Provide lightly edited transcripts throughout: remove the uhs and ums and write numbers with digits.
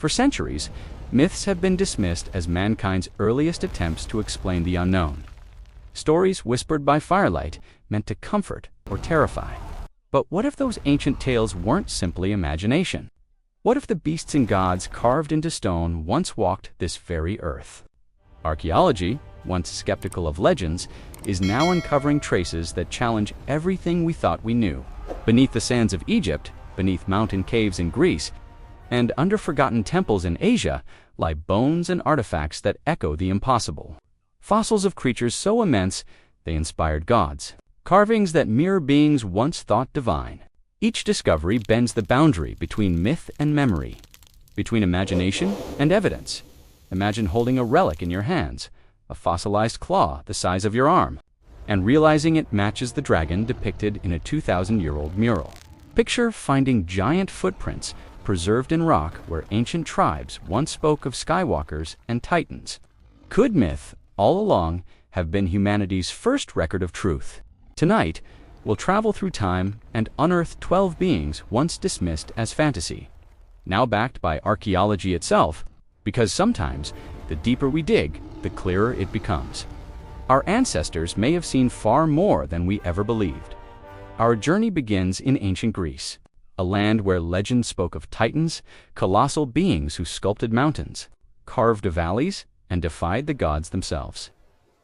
For centuries, myths have been dismissed as mankind's earliest attempts to explain the unknown. Stories whispered by firelight meant to comfort or terrify. But what if those ancient tales weren't simply imagination? What if the beasts and gods carved into stone once walked this very earth? Archaeology, once skeptical of legends, is now uncovering traces that challenge everything we thought we knew. Beneath the sands of Egypt, beneath mountain caves in Greece, and under forgotten temples in Asia lie bones and artifacts that echo the impossible. Fossils of creatures so immense they inspired gods. Carvings that mirror beings once thought divine. Each discovery bends the boundary between myth and memory, between imagination and evidence. Imagine holding a relic in your hands, a fossilized claw the size of your arm, and realizing it matches the dragon depicted in a 2,000-year-old mural. Picture finding giant footprints preserved in rock where ancient tribes once spoke of skywalkers and titans. Could myth, all along, have been humanity's first record of truth? Tonight, we'll travel through time and unearth 12 beings once dismissed as fantasy, now backed by archaeology itself, because sometimes, the deeper we dig, the clearer it becomes. Our ancestors may have seen far more than we ever believed. Our journey begins in ancient Greece, a land where legend spoke of titans, colossal beings who sculpted mountains, carved valleys, and defied the gods themselves.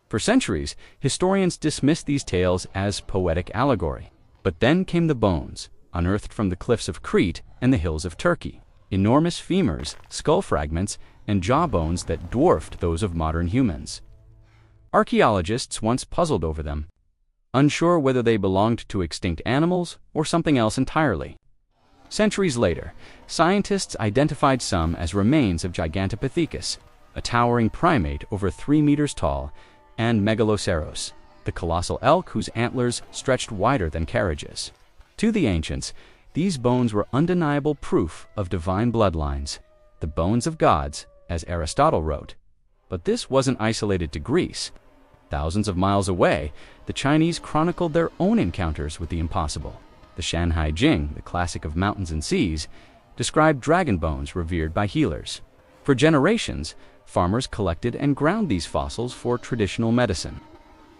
For centuries, historians dismissed these tales as poetic allegory. But then came the bones, unearthed from the cliffs of Crete and the hills of Turkey. Enormous femurs, skull fragments, and jawbones that dwarfed those of modern humans. Archaeologists once puzzled over them, unsure whether they belonged to extinct animals or something else entirely. Centuries later, scientists identified some as remains of Gigantopithecus, a towering primate over 3 meters tall, and Megaloceros, the colossal elk whose antlers stretched wider than carriages. To the ancients, these bones were undeniable proof of divine bloodlines, the bones of gods, as Aristotle wrote. But this wasn't isolated to Greece. Thousands of miles away, the Chinese chronicled their own encounters with the impossible. The Shanhai Jing, the classic of mountains and seas, described dragon bones revered by healers. For generations, farmers collected and ground these fossils for traditional medicine.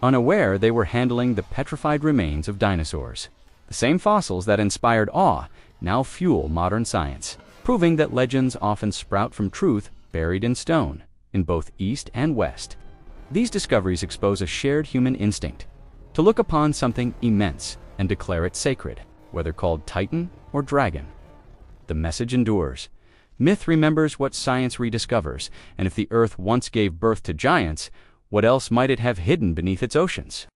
Unaware, they were handling the petrified remains of dinosaurs. The same fossils that inspired awe now fuel modern science, proving that legends often sprout from truth buried in stone, in both East and West. These discoveries expose a shared human instinct to look upon something immense and declare it sacred, whether called titan or dragon. The message endures. Myth remembers what science rediscovers, and if the earth once gave birth to giants, what else might it have hidden beneath its oceans?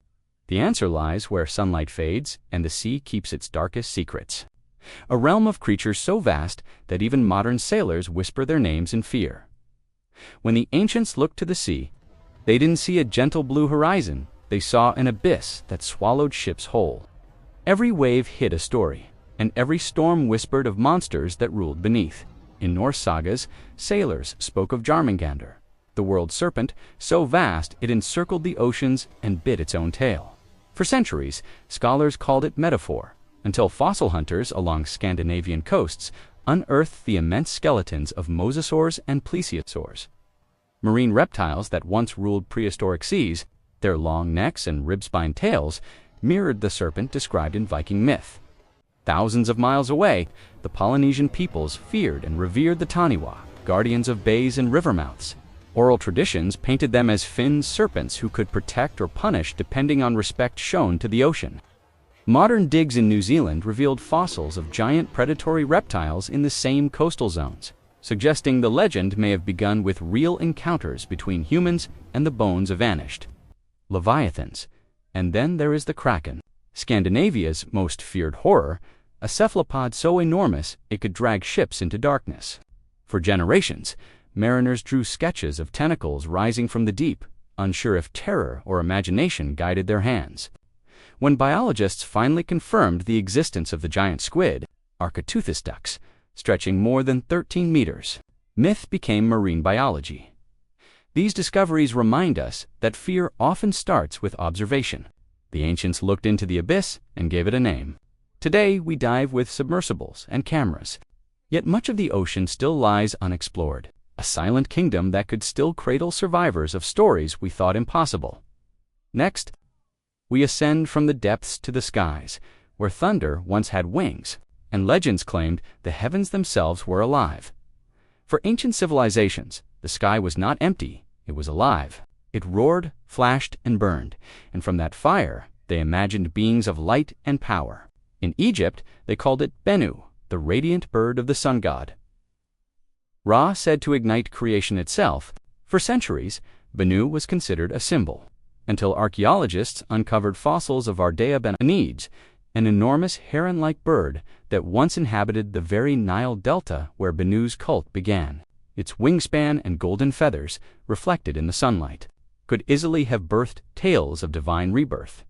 The answer lies where sunlight fades and the sea keeps its darkest secrets. A realm of creatures so vast that even modern sailors whisper their names in fear. When the ancients looked to the sea, they didn't see a gentle blue horizon, they saw an abyss that swallowed ships whole. Every wave hid a story, and every storm whispered of monsters that ruled beneath. In Norse sagas, sailors spoke of Jörmungandr, the world serpent, so vast it encircled the oceans and bit its own tail. For centuries, scholars called it metaphor, until fossil hunters along Scandinavian coasts unearthed the immense skeletons of Mosasaurs and Plesiosaurs. Marine reptiles that once ruled prehistoric seas, their long necks and rib-spined tails mirrored the serpent described in Viking myth. Thousands of miles away, the Polynesian peoples feared and revered the Taniwha, guardians of bays and river mouths. Oral traditions painted them as finned serpents who could protect or punish depending on respect shown to the ocean. Modern digs in New Zealand revealed fossils of giant predatory reptiles in the same coastal zones, suggesting the legend may have begun with real encounters between humans and the bones of vanished leviathans. And then there is the Kraken, Scandinavia's most feared horror, a cephalopod so enormous it could drag ships into darkness. For generations, mariners drew sketches of tentacles rising from the deep, unsure if terror or imagination guided their hands. When biologists finally confirmed the existence of the giant squid, Architeuthis ducks, stretching more than 13 meters, myth became marine biology. These discoveries remind us that fear often starts with observation. The ancients looked into the abyss and gave it a name. Today, we dive with submersibles and cameras, Yet much of the ocean still lies unexplored, a silent kingdom that could still cradle survivors of stories we thought impossible. Next, we ascend from the depths to the skies, where thunder once had wings, and legends claimed the heavens themselves were alive. For ancient civilizations, the sky was not empty, it was alive. It roared, flashed, and burned, and from that fire, they imagined beings of light and power. In Egypt, they called it Bennu, the radiant bird of the sun god. Ra said to ignite creation itself. For centuries, Bennu was considered a symbol, until archaeologists uncovered fossils of Ardea Benanides, an enormous heron-like bird that once inhabited the very Nile Delta where Bennu's cult began. Its wingspan and golden feathers, reflected in the sunlight, could easily have birthed tales of divine rebirth.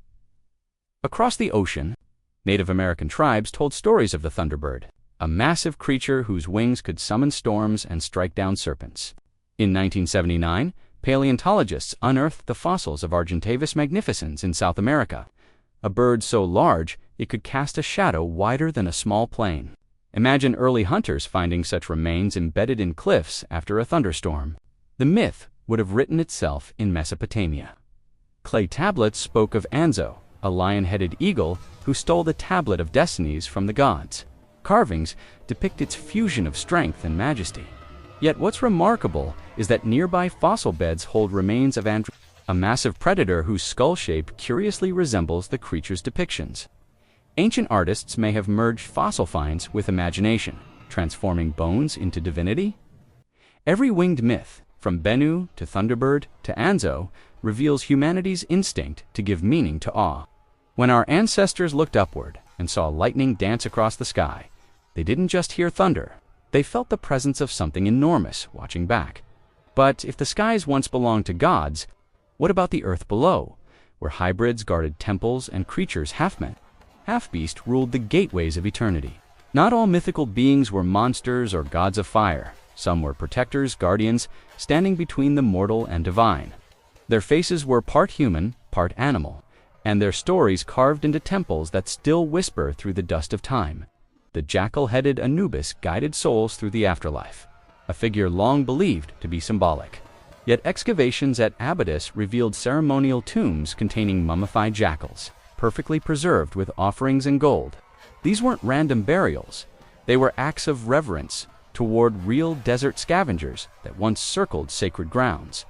Across the ocean, Native American tribes told stories of the Thunderbird, a massive creature whose wings could summon storms and strike down serpents. In 1979, paleontologists unearthed the fossils of Argentavis magnificens in South America, a bird so large it could cast a shadow wider than a small plane. Imagine early hunters finding such remains embedded in cliffs after a thunderstorm. The myth would have written itself in Mesopotamia. Clay tablets spoke of Anzo, a lion-headed eagle who stole the tablet of destinies from the gods. Carvings depict its fusion of strength and majesty. Yet what's remarkable is that nearby fossil beds hold remains of Andr, a massive predator whose skull shape curiously resembles the creature's depictions. Ancient artists may have merged fossil finds with imagination, transforming bones into divinity. Every winged myth, from Bennu to Thunderbird to Anzo, reveals humanity's instinct to give meaning to awe. When our ancestors looked upward and saw lightning dance across the sky, they didn't just hear thunder, they felt the presence of something enormous watching back. But if the skies once belonged to gods, what about the earth below, where hybrids guarded temples and creatures half-men, half-beast ruled the gateways of eternity? Not all mythical beings were monsters or gods of fire. Some were protectors, guardians, standing between the mortal and divine. Their faces were part human, part animal, and their stories carved into temples that still whisper through the dust of time. The jackal-headed Anubis guided souls through the afterlife, a figure long believed to be symbolic. Yet excavations at Abydos revealed ceremonial tombs containing mummified jackals, perfectly preserved with offerings and gold. These weren't random burials. They were acts of reverence toward real desert scavengers that once circled sacred grounds.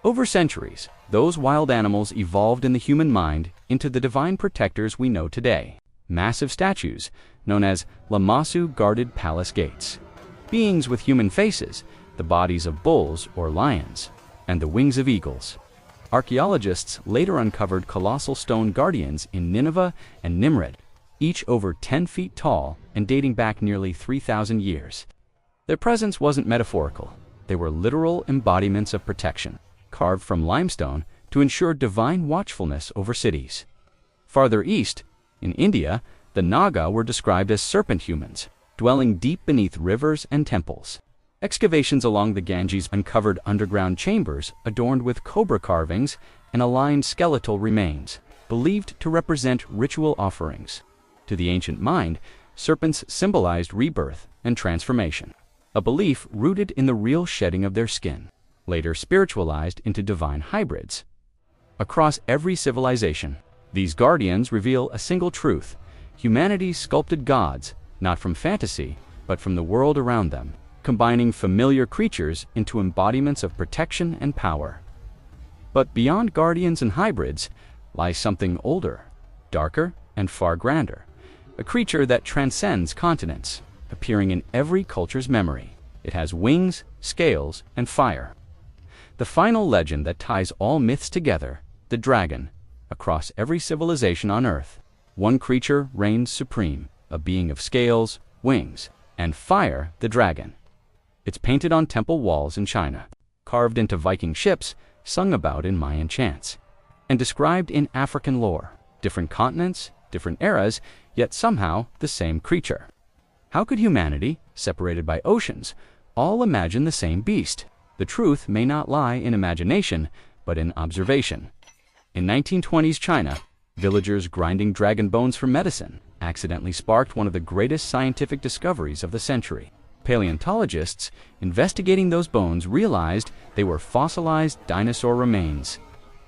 Over centuries, those wild animals evolved in the human mind into the divine protectors we know today. Massive statues, known as Lamassu guarded palace gates. Beings with human faces, the bodies of bulls or lions, and the wings of eagles. Archaeologists later uncovered colossal stone guardians in Nineveh and Nimrud, each over 10 feet tall and dating back nearly 3,000 years. Their presence wasn't metaphorical. They were literal embodiments of protection, carved from limestone to ensure divine watchfulness over cities. Farther east, in India, the Naga were described as serpent humans, dwelling deep beneath rivers and temples. Excavations along the Ganges uncovered underground chambers adorned with cobra carvings and aligned skeletal remains, believed to represent ritual offerings. To the ancient mind, serpents symbolized rebirth and transformation, a belief rooted in the real shedding of their skin, later spiritualized into divine hybrids. Across every civilization, these guardians reveal a single truth: humanity sculpted gods, not from fantasy, but from the world around them, combining familiar creatures into embodiments of protection and power. But beyond guardians and hybrids lies something older, darker, and far grander, a creature that transcends continents, appearing in every culture's memory. It has wings, scales, and fire. The final legend that ties all myths together, the dragon. Across every civilization on Earth, one creature reigns supreme, a being of scales, wings, and fire, the dragon. It's painted on temple walls in China, carved into Viking ships, sung about in Mayan chants, and described in African lore. Different continents, different eras, yet somehow the same creature. How could humanity, separated by oceans, all imagine the same beast? The truth may not lie in imagination, but in observation. In 1920s China, villagers grinding dragon bones for medicine accidentally sparked one of the greatest scientific discoveries of the century. Paleontologists investigating those bones realized they were fossilized dinosaur remains.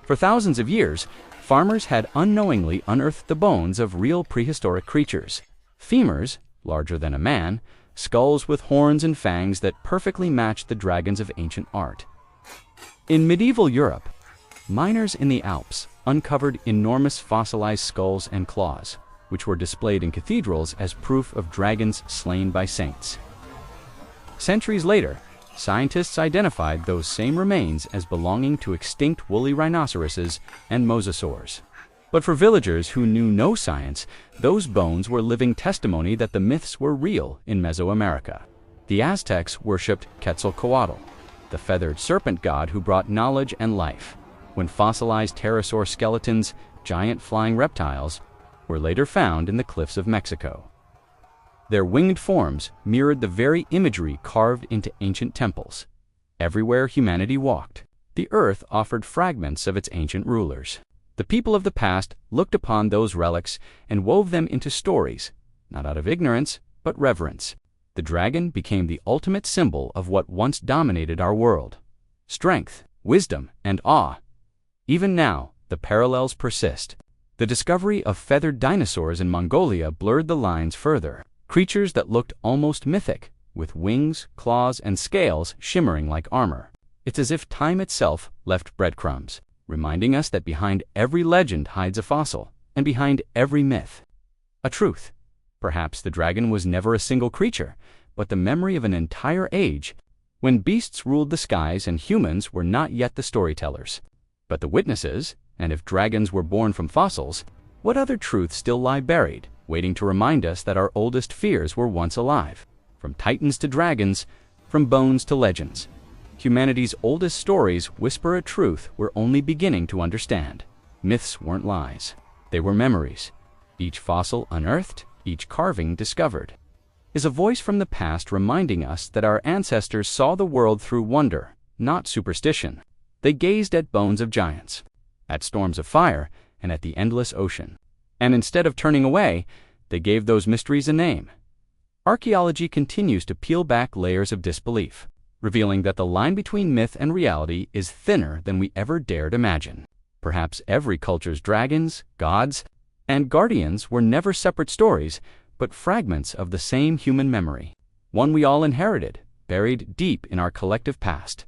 For thousands of years, farmers had unknowingly unearthed the bones of real prehistoric creatures. Femurs, larger than a man, skulls with horns and fangs that perfectly matched the dragons of ancient art. In medieval Europe, miners in the Alps uncovered enormous fossilized skulls and claws, which were displayed in cathedrals as proof of dragons slain by saints. Centuries later, scientists identified those same remains as belonging to extinct woolly rhinoceroses and mosasaurs. But for villagers who knew no science, those bones were living testimony that the myths were real in Mesoamerica. The Aztecs worshipped Quetzalcoatl, the feathered serpent god who brought knowledge and life, when fossilized pterosaur skeletons, giant flying reptiles, were later found in the cliffs of Mexico. Their winged forms mirrored the very imagery carved into ancient temples. Everywhere humanity walked, the earth offered fragments of its ancient rulers. The people of the past looked upon those relics and wove them into stories, not out of ignorance, but reverence. The dragon became the ultimate symbol of what once dominated our world: strength, wisdom, and awe. Even now, the parallels persist. The discovery of feathered dinosaurs in Mongolia blurred the lines further. Creatures that looked almost mythic, with wings, claws, and scales shimmering like armor. It's as if time itself left breadcrumbs, reminding us that behind every legend hides a fossil, and behind every myth, a truth. Perhaps the dragon was never a single creature, but the memory of an entire age, when beasts ruled the skies and humans were not yet the storytellers, but the witnesses. And if dragons were born from fossils, what other truths still lie buried, waiting to remind us that our oldest fears were once alive? From titans to dragons, from bones to legends, humanity's oldest stories whisper a truth we're only beginning to understand. Myths weren't lies. They were memories. Each fossil unearthed, each carving discovered, is a voice from the past reminding us that our ancestors saw the world through wonder, not superstition. They gazed at bones of giants, at storms of fire, and at the endless ocean. And instead of turning away, they gave those mysteries a name. Archaeology continues to peel back layers of disbelief, revealing that the line between myth and reality is thinner than we ever dared imagine. Perhaps every culture's dragons, gods, and guardians were never separate stories, but fragments of the same human memory, one we all inherited, buried deep in our collective past.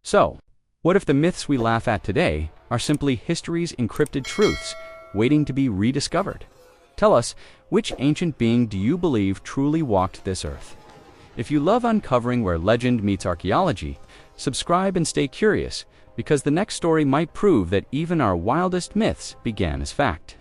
So, what if the myths we laugh at today are simply history's encrypted truths waiting to be rediscovered? Tell us, which ancient being do you believe truly walked this earth? If you love uncovering where legend meets archaeology, subscribe and stay curious, because the next story might prove that even our wildest myths began as fact.